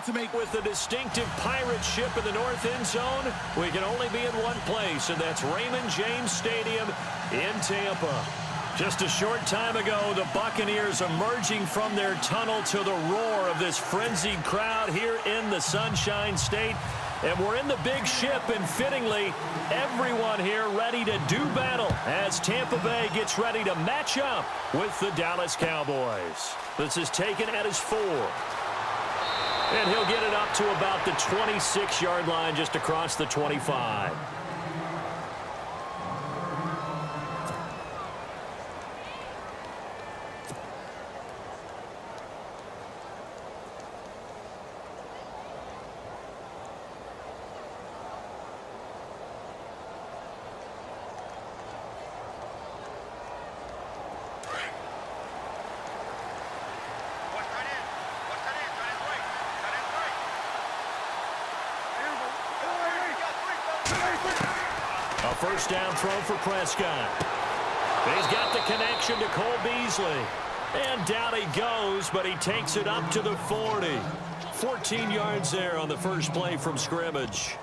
to make. With the distinctive pirate ship in the north end zone, we can only be in one place, and that's Raymond James Stadium in Tampa. Just a short time ago, the Buccaneers emerging from their tunnel to the roar of this frenzied crowd here in the Sunshine State. And we're in the big ship, and fittingly, everyone here ready to do battle as Tampa Bay gets ready to match up with the Dallas Cowboys. This is taken at his 4. And he'll get it up to about the 26-yard line just across the 25. A first down throw for Prescott. He's got the connection to Cole Beasley. And down he goes, but he takes it up to the 40. 14 yards there on the first play from scrimmage.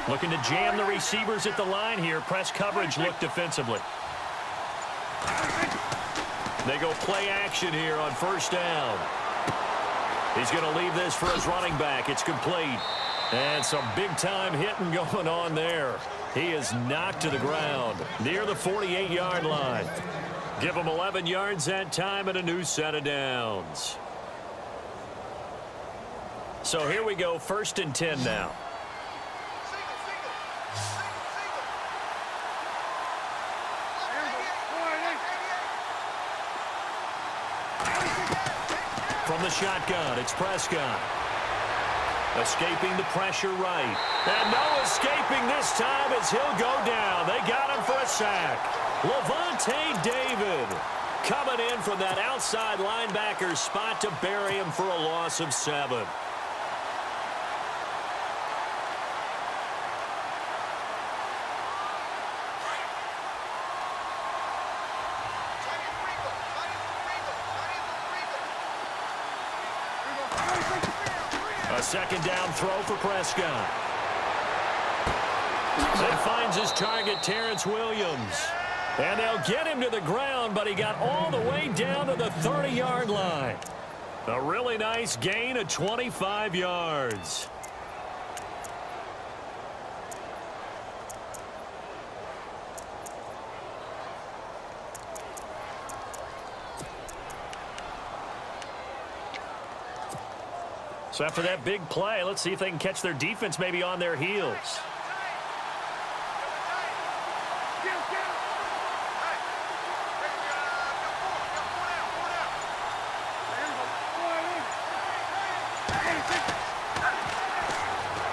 Looking to jam the receivers at the line here. Press coverage look defensively. They go play action here on first down. He's going to leave this for his running back. It's complete. And some big-time hitting going on there. He is knocked to the ground near the 48-yard line. Give him 11 yards that time and a new set of downs. So here we go, 1st and 10 now. From the shotgun, it's Prescott. Escaping the pressure right. And no escaping this time as he'll go down. They got him for a sack. Levante David coming in from that outside linebacker spot to bury him for a loss of 7. A second down throw for Prescott. And finds his target, Terrence Williams. And they'll get him to the ground, but he got all the way down to the 30-yard line. A really nice gain of 25 yards. So after that big play, let's see if they can catch their defense maybe on their heels.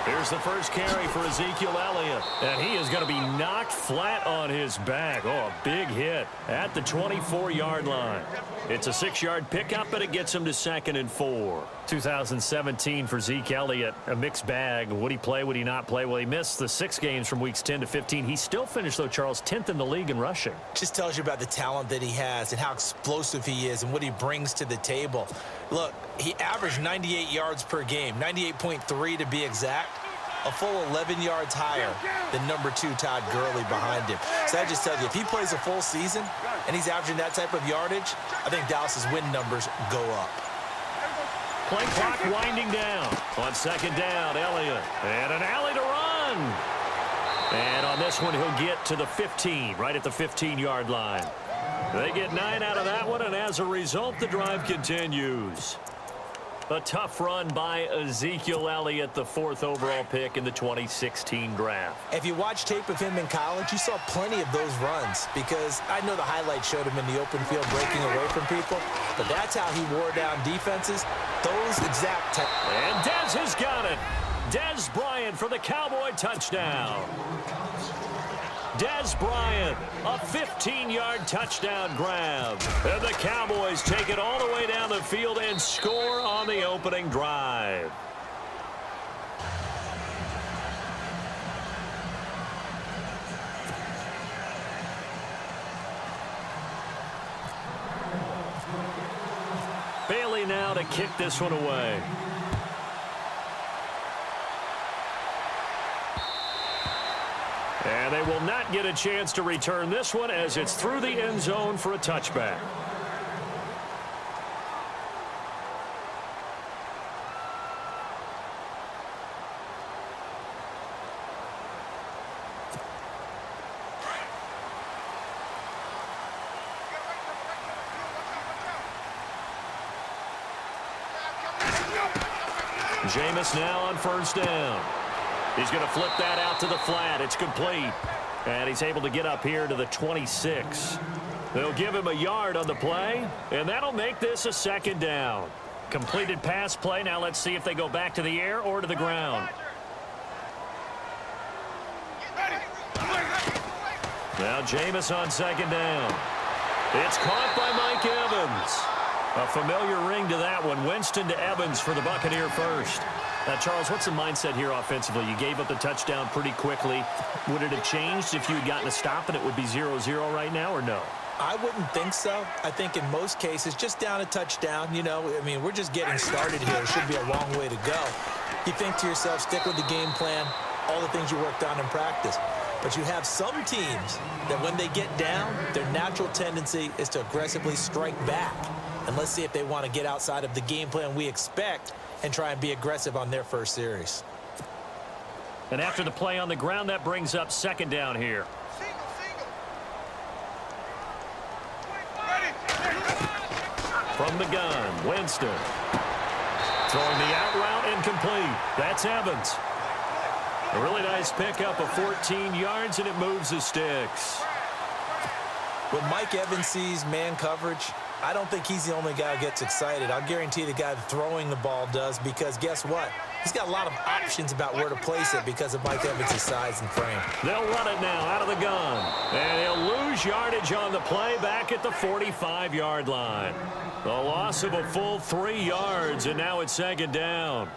Here's the first carry for Ezekiel Elliott. And he is going to be knocked flat on his back. Oh, a big hit at the 24-yard line. It's a 6-yard pickup, and it gets him to 2nd and 4. 2017 for Zeke Elliott, a mixed bag. Would he play, would he not play? Well, he missed the 6 games from weeks 10 to 15. He still finished, though, Charles, 10th in the league in rushing. Just tells you about the talent that he has and how explosive he is and what he brings to the table. Look, he averaged 98 yards per game, 98.3 to be exact. A full 11 yards higher than number 2 Todd Gurley behind him. So that just tells you, if he plays a full season and he's averaging that type of yardage, I think Dallas's win numbers go up. Play clock winding down. On 2nd down, Elliott. And an alley to run. And on this one, he'll get to the 15, right at the 15-yard line. They get 9 out of that one, and as a result, the drive continues. A tough run by Ezekiel Elliott, the 4th overall pick in the 2016 draft. If you watch tape of him in college, you saw plenty of those runs because I know the highlights showed him in the open field breaking away from people, but that's how he wore down defenses. Those exact type. And Dez has got it. Dez Bryant for the Cowboy touchdown. Des Bryant, a 15-yard touchdown grab. And the Cowboys take it all the way down the field and score on the opening drive. Bailey now to kick this one away. And they will not get a chance to return this one as it's through the end zone for a touchback. Jameis now on first down. He's going to flip that out to the flat. It's complete. And he's able to get up here to the 26. They'll give him a yard on the play, and that'll make this a second down. Completed pass play. Now let's see if they go back to the air or to the ground. Now Jameis on second down. It's caught by Mike Evans. A familiar ring to that one. Winston to Evans for the Buccaneer first. Now, Charles, what's the mindset here offensively? You gave up the touchdown pretty quickly. Would it have changed if you had gotten a stop and it would be 0-0 right now, or no? I wouldn't think so. I think in most cases, just down a touchdown, you know, I mean, we're just getting started here. It should be a long way to go. You think to yourself, stick with the game plan, all the things you worked on in practice. But you have some teams that when they get down, their natural tendency is to aggressively strike back. And let's see if they want to get outside of the game plan we expect and try and be aggressive on their first series. And after the play on the ground, that brings up second down here. From the gun, Winston. Throwing the out route incomplete. That's Evans. A really nice pickup of 14 yards, and it moves the sticks. When Mike Evans sees man coverage, I don't think he's the only guy who gets excited. I'll guarantee the guy throwing the ball does, because guess what? He's got a lot of options about where to place it because of Mike Evans' size and frame. They'll run it now out of the gun. And he'll lose yardage on the play back at the 45-yard line. The loss of a full 3 yards, and now it's second down.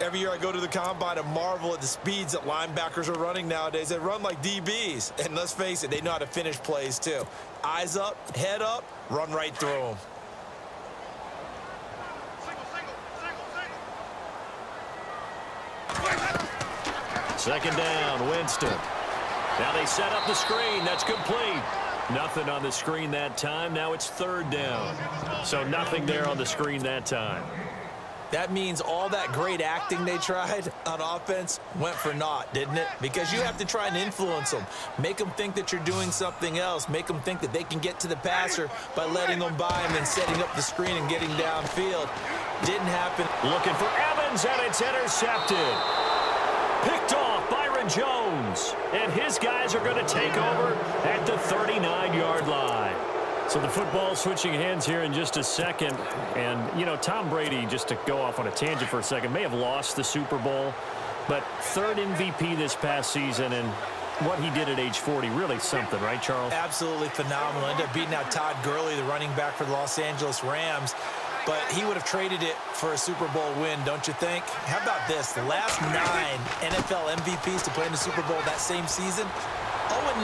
Every year I go to the combine and marvel at the speeds that linebackers are running nowadays. They run like DBs. And let's face it, they know how to finish plays too. Eyes up, head up, run right through them. Second down, Winston. Now they set up the screen. That's complete. Nothing on the screen that time. Now it's third down. So nothing there on the screen that time. That means all that great acting they tried on offense went for naught, didn't it? Because you have to try and influence them. Make them think that you're doing something else. Make them think that they can get to the passer by letting them by him and setting up the screen and getting downfield. Didn't happen. Looking for Evans, and it's intercepted. Picked off Byron Jones. And his guys are going to take over at the 39-yard line. So the football switching hands here in just a second. And, you know, Tom Brady, just to go off on a tangent for a second, may have lost the Super Bowl. But third MVP this past season, and what he did at age 40, really something, right, Charles? Absolutely phenomenal. Ended up beating out Todd Gurley, the running back for the Los Angeles Rams. But he would have traded it for a Super Bowl win, don't you think? How about this? The last 9 NFL MVPs to play in the Super Bowl that same season, 0-9.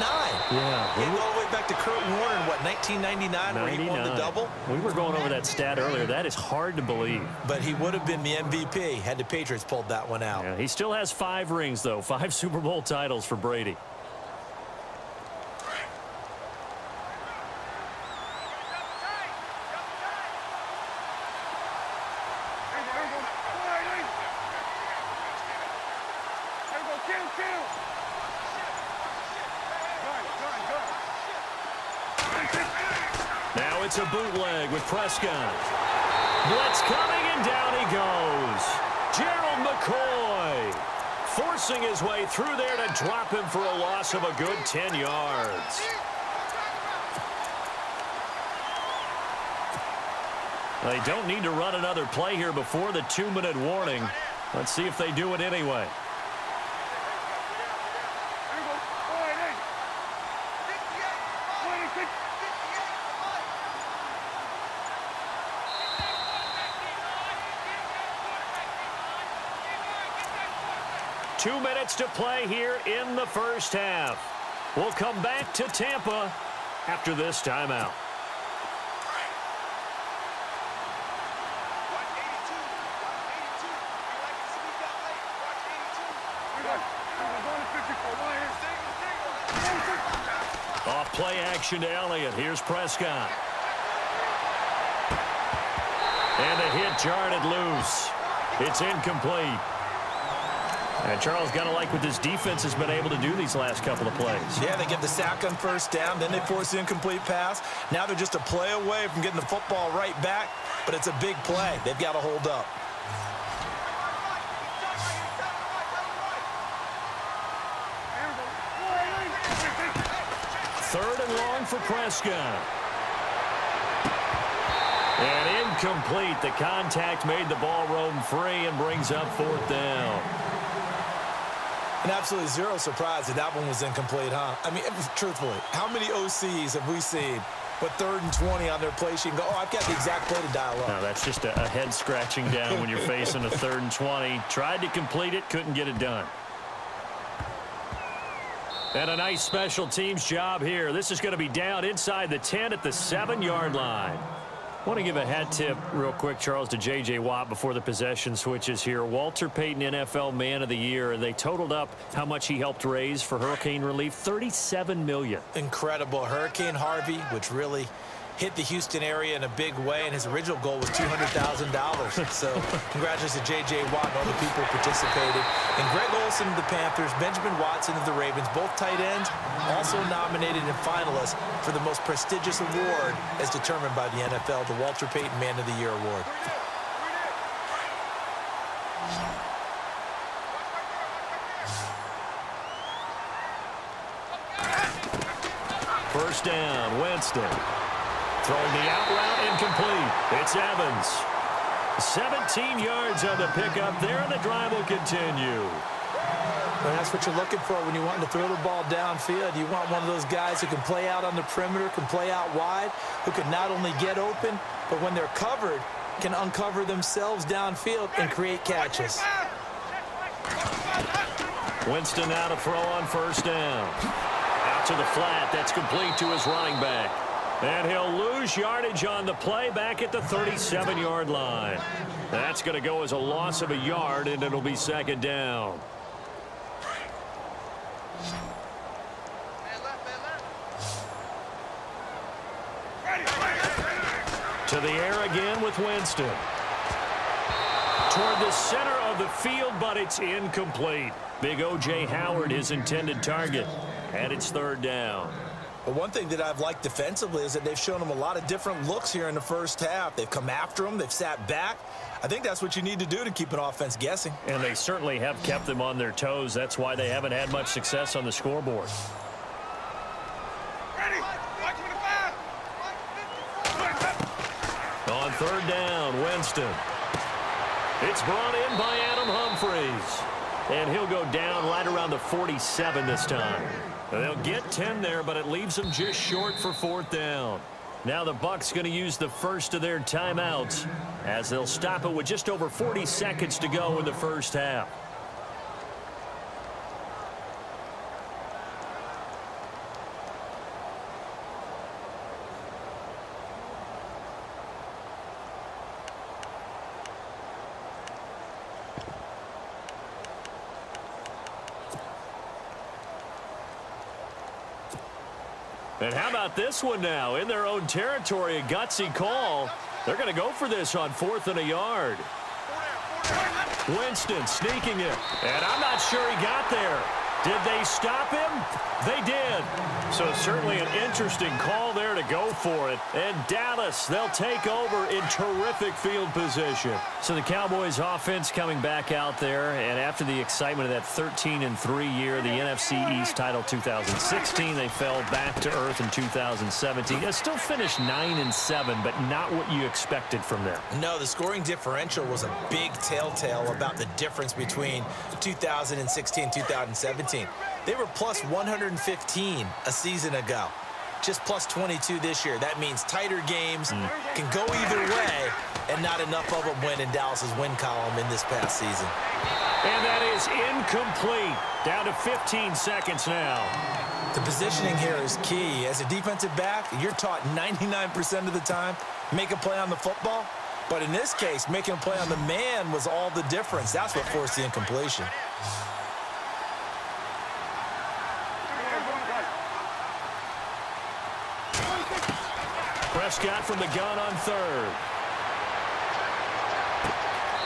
Yeah. You go all the way back to Kurt Warner in, what, 1999, where he won the double? We were going over that stat earlier. That is hard to believe. But he would have been the MVP had the Patriots pulled that one out. Yeah, he still has 5 rings, though. 5 Super Bowl titles for Brady. Now it's a bootleg with Prescott. Blitz coming, and down he goes. Gerald McCoy forcing his way through there to drop him for a loss of a good 10 yards. They don't need to run another play here before the 2-minute warning. Let's see if they do it anyway. 2 minutes to play here in the first half. We'll come back to Tampa after this timeout. Off play action to Elliott. Here's Prescott. And a hit jarred loose. It's incomplete. And Charles, got to like what this defense has been able to do these last couple of plays. Yeah, they get the sack on first down, then they force the incomplete pass. Now they're just a play away from getting the football right back, but it's a big play. They've got to hold up. Third and long for Prescott. And incomplete. The contact made the ball roam free and brings up fourth down. And absolutely zero surprise that one was incomplete, huh? I mean, truthfully, how many OCs have we seen with 3rd and 20 on their play sheet and go, oh, I've got the exact play to dial up? No, that's just a head scratching down when you're facing a 3rd and 20. Tried to complete it, couldn't get it done. And a nice special teams job here. This is going to be down inside the 10 at the 7-yard line. I want to give a hat tip real quick, Charles, to J.J. Watt before the possession switches here. Walter Payton NFL Man of the Year, and they totaled up how much he helped raise for hurricane relief, $37 million. Incredible. Hurricane Harvey, which really hit the Houston area in a big way, and his original goal was $200,000. So congratulations to J.J. Watt and all the people who participated. And Greg Olsen of the Panthers, Benjamin Watson of the Ravens, both tight ends, also nominated and finalists for the most prestigious award as determined by the NFL, the Walter Payton Man of the Year Award. First down, Winston. Throwing the out route, incomplete. It's Evans. 17 yards on the pickup there, and the drive will continue. Well, that's what you're looking for when you want to throw the ball downfield. You want one of those guys who can play out on the perimeter, can play out wide, who can not only get open, but when they're covered, can uncover themselves downfield and create catches. Winston now to throw on first down. Out to the flat. That's complete to his running back. And he'll lose yardage on the play back at the 37-yard line. That's going to go as a loss of a yard, and it'll be second down. To the air again with Winston. Toward the center of the field, but it's incomplete. Big O.J. Howard, his intended target. And it's third down. But one thing that I've liked defensively is that they've shown them a lot of different looks here in the first half. They've come after them. They've sat back. I think that's what you need to do to keep an offense guessing. And they certainly have kept them on their toes. That's why they haven't had much success on the scoreboard. On third down, Winston. It's brought in by Adam Humphries. And he'll go down right around the 47 this time. They'll get 10 there, but it leaves them just short for fourth down. Now the Bucs going to use the first of their timeouts as they'll stop it with just over 40 seconds to go in the first half. And how about this one now? In their own territory, a gutsy call. They're going to go for this on 4th and a yard. Winston sneaking it. And I'm not sure he got there. Did they stop him? They did. So certainly an interesting call there to go for it. And Dallas, they'll take over in terrific field position. So the Cowboys offense coming back out there, and after the excitement of that 13-3 year, the NFC East title 2016, they fell back to earth in 2017. They still finished 9-7, but not what you expected from them. No, the scoring differential was a big telltale about the difference between 2016 and 2017. They were plus 115 a season ago. just plus 22 this year. That means tighter games can go either way, and not enough of them win in Dallas's win column in this past season. And that is incomplete. Down to 15 seconds now. The positioning here is key. As a defensive back, you're taught 99% of the time, make a play on the football. But in this case, making a play on the man was all the difference. That's what forced the incompletion. Prescott from the gun on third.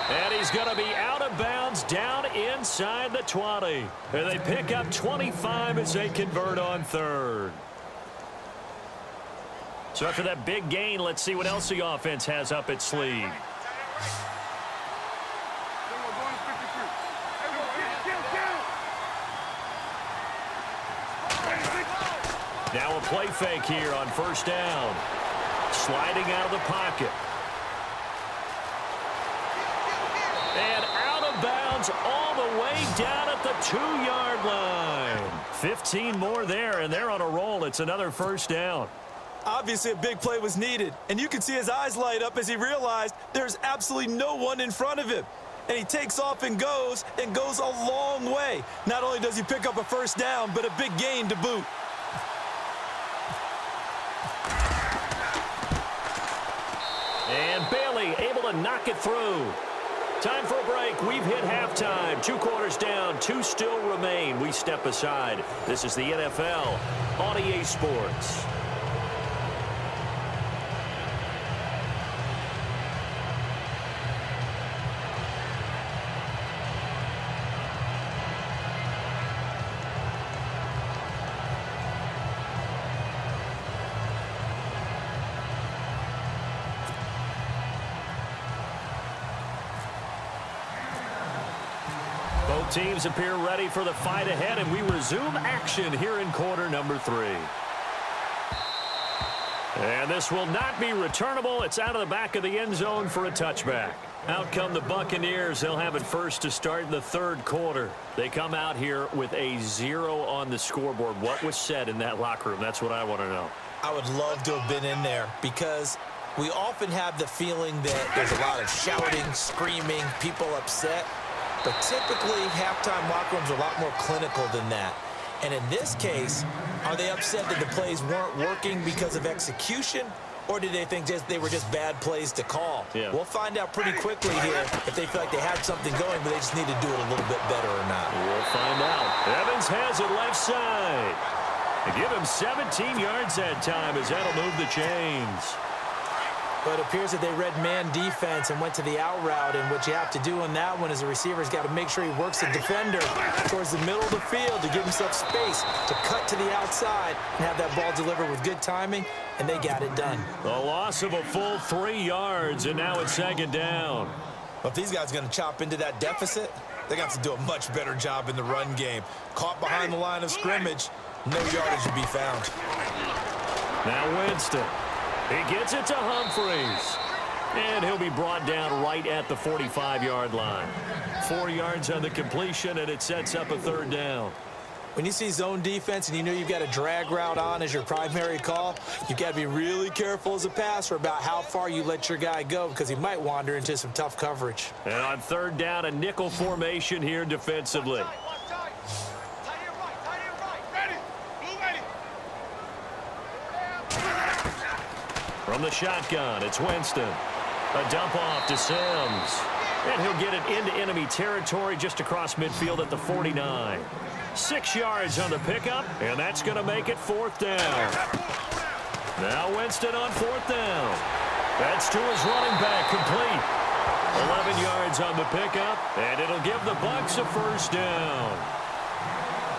And he's going to be out of bounds down inside the 20. And they pick up 25 as they convert on third. So after that big gain, let's see what else the offense has up its sleeve. Now a play fake here on first down. Sliding out of the pocket. And out of bounds all the way down at the 2-yard line. 15 more there, and they're on a roll. It's another first down. Obviously, a big play was needed, and you can see his eyes light up as he realized there's absolutely no one in front of him. And he takes off and goes a long way. Not only does he pick up a first down, but a big gain to boot. And Bailey able to knock it through. Time for a break. We've hit halftime. 2 quarters down. 2 still remain. We step aside. This is the NFL on EA Sports. Both teams appear ready for the fight ahead, and we resume action here in quarter number 3. And this will not be returnable. It's out of the back of the end zone for a touchback. Out come the Buccaneers. They'll have it first to start in the third quarter. They come out here with a 0 on the scoreboard. What was said in that locker room? That's what I want to know. I would love to have been in there because we often have the feeling that there's a lot of shouting, screaming, people upset. But typically, halftime locker rooms are a lot more clinical than that. And in this case, are they upset that the plays weren't working because of execution? Or did they think they were just bad plays to call? Yeah. We'll find out pretty quickly here if they feel like they had something going, but they just need to do it a little bit better or not. We'll find out. Evans has it left side. They give him 17 yards that time as that'll move the chains. But it appears that they read man defense and went to the out route. And what you have to do on that one is the receiver's got to make sure he works the defender towards the middle of the field to give himself space to cut to the outside and have that ball delivered with good timing, and they got it done. A loss of a full 3 yards, and now it's second down. Well, if these guys are going to chop into that deficit, they got to do a much better job in the run game. Caught behind the line of scrimmage, no yardage to be found. Now Winston. He gets it to Humphreys. And he'll be brought down right at the 45-yard line. 4 yards on the completion, and it sets up a third down. When you see zone defense and you know you've got a drag route on as your primary call, you've got to be really careful as a passer about how far you let your guy go because he might wander into some tough coverage. And on third down, a nickel formation here defensively. From the shotgun, it's Winston. A dump off to Sims. And he'll get it into enemy territory just across midfield at the 49. 6 yards on the pickup, and that's going to make it fourth down. Now Winston on fourth down. That's to his running back, complete. 11 yards on the pickup, and it'll give the Bucs a first down.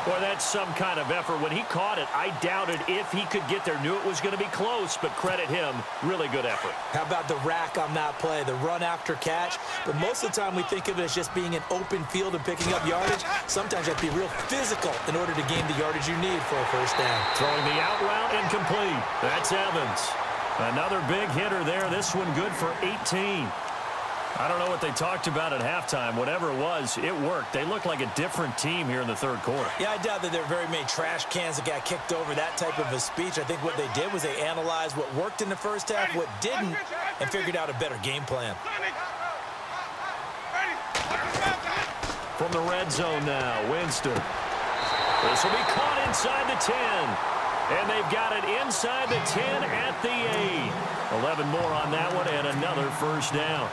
Boy, that's some kind of effort. When he caught it, I doubted if he could get there. Knew it was going to be close, but credit him. Really good effort. How about the rack on that play, the run after catch? But most of the time we think of it as just being an open field and picking up yardage. Sometimes you have to be real physical in order to gain the yardage you need for a first down. Throwing the out route incomplete. That's Evans. Another big hitter there. This one good for 18. I don't know what they talked about at halftime. Whatever it was, it worked. They looked like a different team here in the third quarter. Yeah, I doubt that there were very many trash cans that got kicked over, that type of a speech. I think what they did was they analyzed what worked in the first half, what didn't, and figured out a better game plan. From the red zone now, Winston. This will be caught inside the 10. And they've got it inside the 10 at the 8. 11 more on that one and another first down.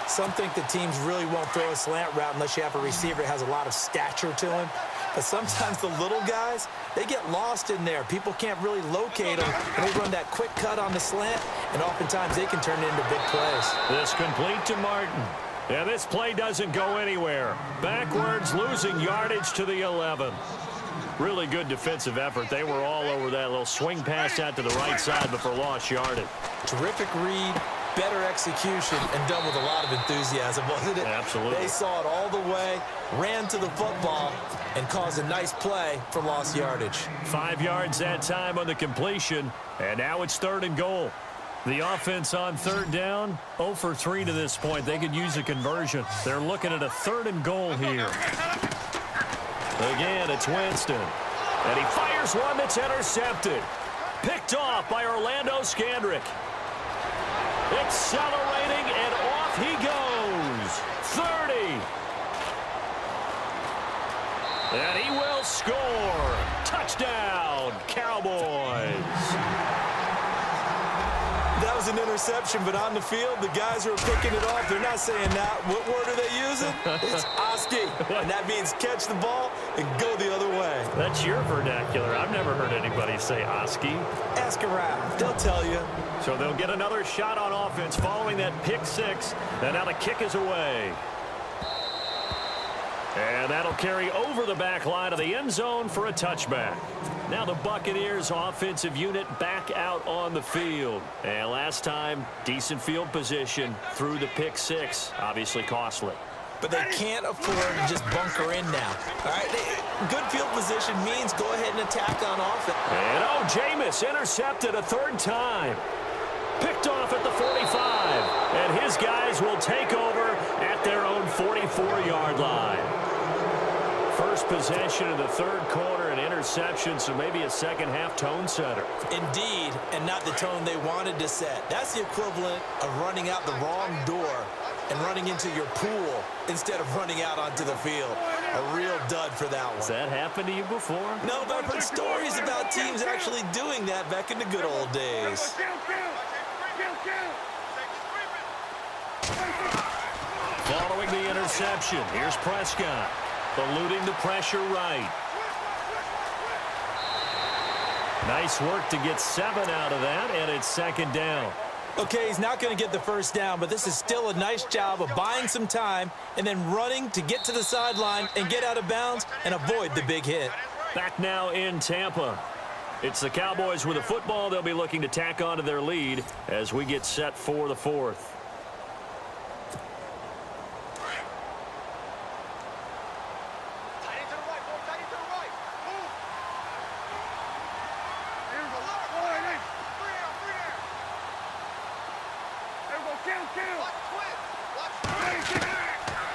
Some think the teams really won't throw a slant route unless you have a receiver that has a lot of stature to him. But sometimes the little guys, they get lost in there. People can't really locate them. And they run that quick cut on the slant, and oftentimes they can turn it into big plays. This complete to Martin. And this play doesn't go anywhere. Backwards, losing yardage to the 11. Really good defensive effort. They were all over that little swing pass out to the right side before lost yardage. Terrific read, better execution, and done with a lot of enthusiasm, wasn't it? Absolutely. They saw it all the way, ran to the football, and caused a nice play for lost yardage. 5 yards that time on the completion, and now it's 3rd and goal. The offense on 3rd down, 0 for 3 to this point. They could use a conversion. They're looking at a 3rd and goal here. Again, it's Winston. And he fires one that's intercepted. Picked off by Orlando Scandrick. Accelerating, and off he goes. 30. And he will score. Touchdown, Cowboys. That was an interception, but on the field, the guys who are picking it off, they're not saying that. What word are they using? It's Oski, and that means catch the ball and go the other way. That's your vernacular. I've never heard anybody say Oski. Ask around. They'll tell you. So they'll get another shot on offense following that pick 6, and now the kick is away. And that'll carry over the back line of the end zone for a touchback. Now the Buccaneers offensive unit back out on the field. And last time, decent field position through the pick 6. Obviously costly. But they can't afford to just bunker in now. All right, good field position means go ahead and attack on offense. And Jameis intercepted a 3rd time. Picked off at the 45. And his guys will take over at their own 44-yard line. First possession of the 3rd quarter, an interception, so maybe a second-half tone setter. Indeed, and not the tone they wanted to set. That's the equivalent of running out the wrong door and running into your pool instead of running out onto the field. A real dud for that one. Has that happened to you before? No, but I've heard stories about teams actually doing that back in the good old days. Following the interception, here's Prescott. Eluding the pressure right. Nice work to get 7 out of that, and it's 2nd down. Okay, he's not going to get the first down, but this is still a nice job of buying some time and then running to get to the sideline and get out of bounds and avoid the big hit. Back now in Tampa. It's the Cowboys with the football. They'll be looking to tack on to their lead as we get set for the 4th.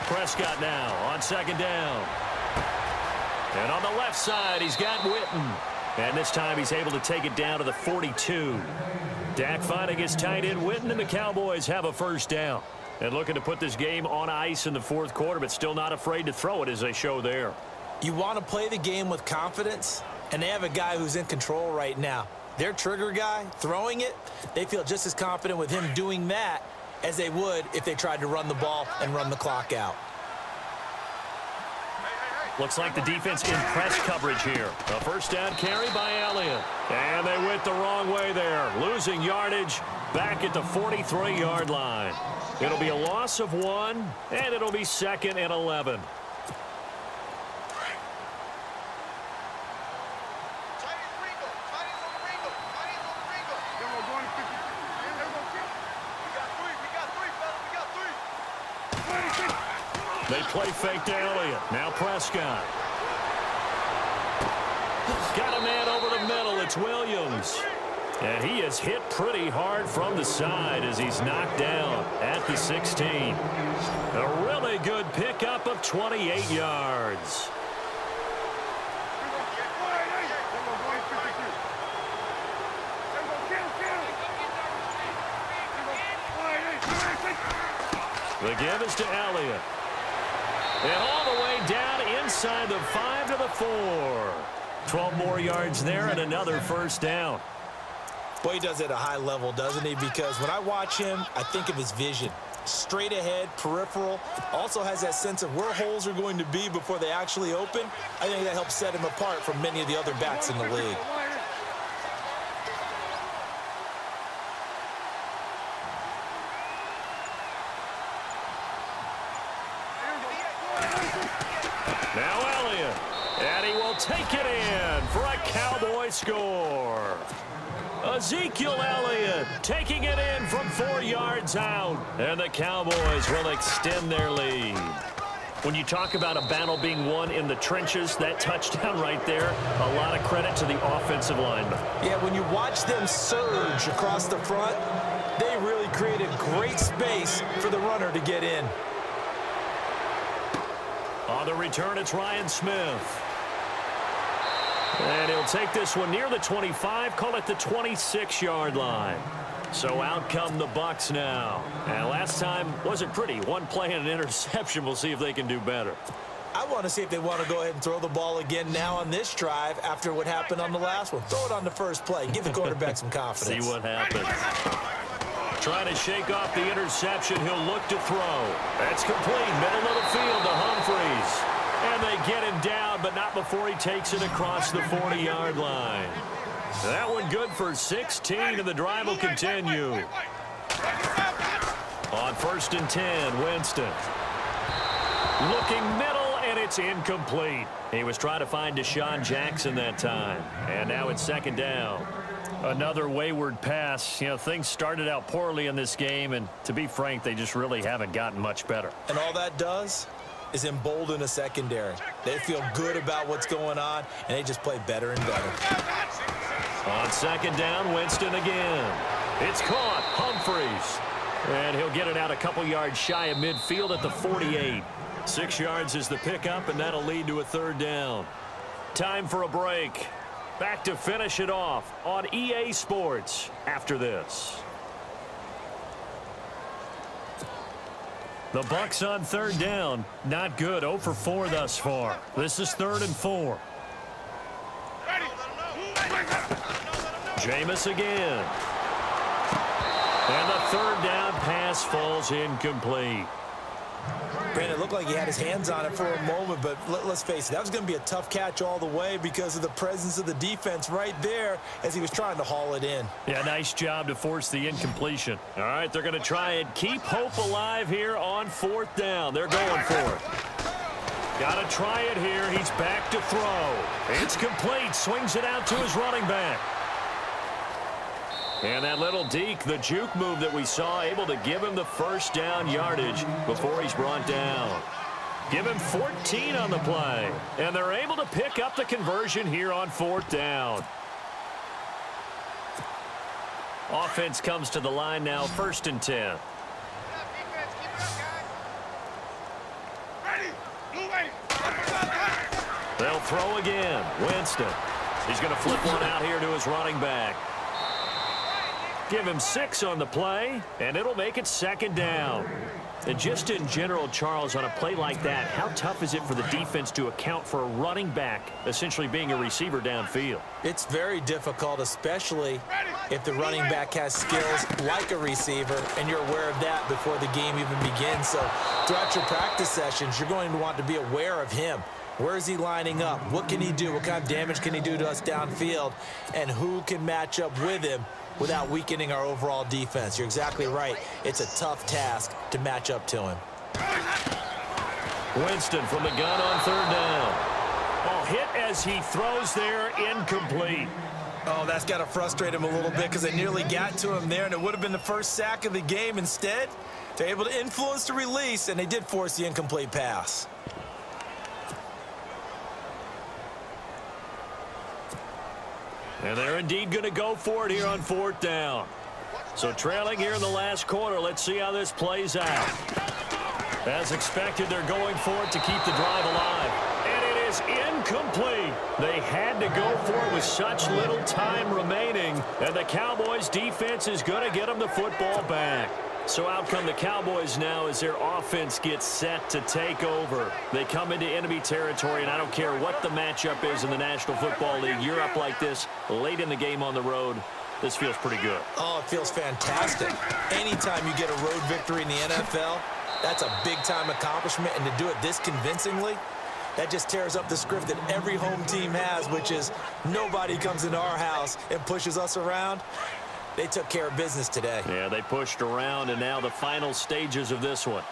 Prescott now on 2nd down. And on the left side, he's got Witten. And this time he's able to take it down to the 42. Dak finding his tight end Witten, and the Cowboys have a first down. And looking to put this game on ice in the 4th quarter, but still not afraid to throw it as they show there. You want to play the game with confidence, and they have a guy who's in control right now. Their trigger guy, throwing it, they feel just as confident with him doing that as they would if they tried to run the ball and run the clock out. Looks like the defense in press coverage here. A first down carry by Elliott. And they went the wrong way there. Losing yardage back at the 43-yard line. It'll be a loss of 1, and it'll be 2nd and 11. They play fake to Elliott. Now Prescott. Got a man over the middle. It's Williams. And he is hit pretty hard from the side as he's knocked down at the 16. A really good pickup of 28 yards. The give is to Elliott. And all the way down inside the 5 to the 4. 12 more yards there and another first down. Boy, he does it at a high level, doesn't he? Because when I watch him, I think of his vision. Straight ahead, peripheral. Also has that sense of where holes are going to be before they actually open. I think that helps set him apart from many of the other backs in the league. Now Elliott, and he will take it in for a Cowboy score. Ezekiel Elliott taking it in from 4 yards out, and the Cowboys will extend their lead. When you talk about a battle being won in the trenches, that touchdown right there, a lot of credit to the offensive linemen. Yeah, when you watch them surge across the front, they really created great space for the runner to get in. On the return, it's Ryan Smith. And he'll take this one near the 25, call it the 26-yard line. So out come the Bucs now. And last time wasn't pretty. One play and an interception. We'll see if they can do better. I want to see if they want to go ahead and throw the ball again now on this drive after what happened on the last one. Throw it on the first play. Give the quarterback some confidence. See what happens. Trying to shake off the interception. He'll look to throw. That's complete. Middle of the field to Humphries. And they get him down, but not before he takes it across the 40-yard line. That one good for 16, and the drive will continue. On 1st and 10, Winston. Looking middle, and it's incomplete. He was trying to find Deshaun Jackson that time. And now it's 2nd down. Another wayward pass. You know, things started out poorly in this game, and to be frank, they just really haven't gotten much better. And all that does is embolden a secondary. They feel good about what's going on, and they just play better and better. On 2nd down, Winston again. It's caught. Humphries. And he'll get it out a couple yards shy of midfield at the 48. 6 yards is the pickup, and that'll lead to a 3rd down. Time for a break. Back to finish it off on EA Sports after this. The Bucs on 3rd down. Not good. 0 for 4 thus far. This is 3rd and 4. Jameis again. And the 3rd down pass falls incomplete. Brandon, it looked like he had his hands on it for a moment, but let's face it, that was going to be a tough catch all the way because of the presence of the defense right there as he was trying to haul it in. Yeah, nice job to force the incompletion. All right, they're going to try and keep hope alive here on 4th down. They're going for it. Got to try it here. He's back to throw. It's complete. Swings it out to his running back. And that little deke, the juke move that we saw, able to give him the 1st down yardage before he's brought down. Give him 14 on the play. And they're able to pick up the conversion here on 4th down. Offense comes to the line now, 1st and 10. They'll throw again. Winston. He's going to flip one out here to his running back. Give him 6 on the play, and it'll make it 2nd down. And just in general, Charles, on a play like that, how tough is it for the defense to account for a running back essentially being a receiver downfield? It's very difficult, especially if the running back has skills like a receiver, and you're aware of that before the game even begins. So throughout your practice sessions, you're going to want to be aware of him. Where is he lining up? What can he do? What kind of damage can he do to us downfield? And who can match up with him without weakening our overall defense? You're exactly right. It's a tough task to match up to him. Winston from the gun on 3rd down. Oh, hit as he throws there, incomplete. Oh, that's got to frustrate him a little bit because they nearly got to him there, and it would have been the first sack of the game. Instead, they're able to influence the release, and they did force the incomplete pass. And they're indeed going to go for it here on 4th down. So trailing here in the last quarter. Let's see how this plays out. As expected, they're going for it to keep the drive alive. And it is incomplete. They had to go for it with such little time remaining. And the Cowboys' defense is going to get them the football back. So out come the Cowboys now as their offense gets set to take over. They come into enemy territory, and I don't care what the matchup is in the National Football League. You're up like this late in the game on the road. This feels pretty good. Oh, it feels fantastic. Anytime you get a road victory in the NFL, that's a big-time accomplishment, and to do it this convincingly, that just tears up the script that every home team has, which is nobody comes into our house and pushes us around. They took care of business today. Yeah, they pushed around, and now the final stages of this one.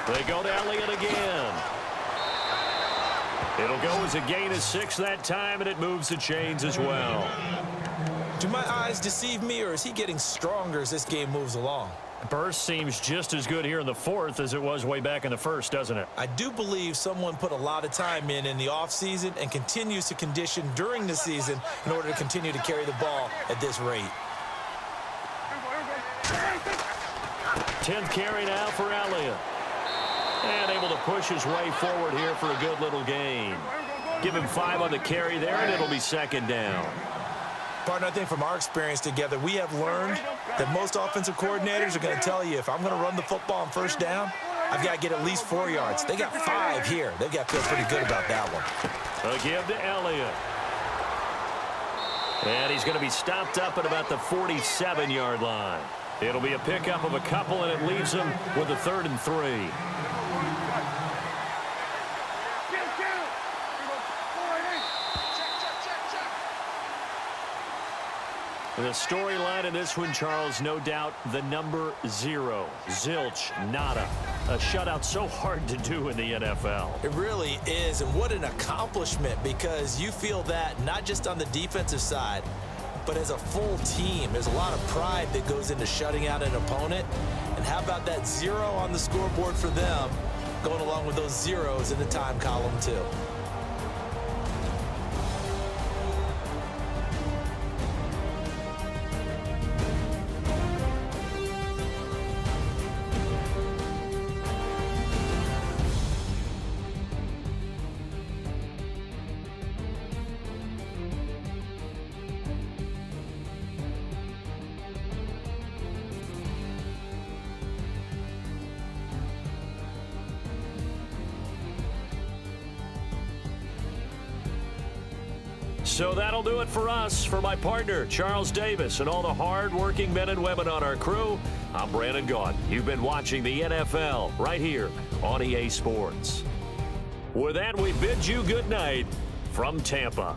They go to Elliott again. It'll go as a gain of 6 that time, and it moves the chains as well. Do my eyes deceive me, or is he getting stronger as this game moves along? Burst seems just as good here in the 4th as it was way back in the 1st, doesn't it? I do believe someone put a lot of time in the offseason and continues to condition during the season in order to continue to carry the ball at this rate. 10th carry now for Elliott. And able to push his way forward here for a good little gain. Give him 5 on the carry there, and it'll be 2nd down. Partner, I think from our experience together, we have learned that most offensive coordinators are going to tell you, if I'm going to run the football on 1st down, I've got to get at least 4 yards. They got 5 here. They've got to feel pretty good about that one. A give to Elliott. And he's going to be stopped up at about the 47-yard line. It'll be a pickup of a couple, and it leaves him with a 3rd and 3. The storyline in this one, Charles, no doubt the number 0. Zilch, nada. A shutout so hard to do in the NFL. It really is, and what an accomplishment, because you feel that not just on the defensive side, but as a full team. There's a lot of pride that goes into shutting out an opponent. And how about that 0 on the scoreboard for them, going along with those zeros in the time column too. So that'll do it for us. For my partner, Charles Davis, and all the hard-working men and women on our crew, I'm Brandon Gaudin. You've been watching the NFL right here on EA Sports. With that, we bid you good night from Tampa.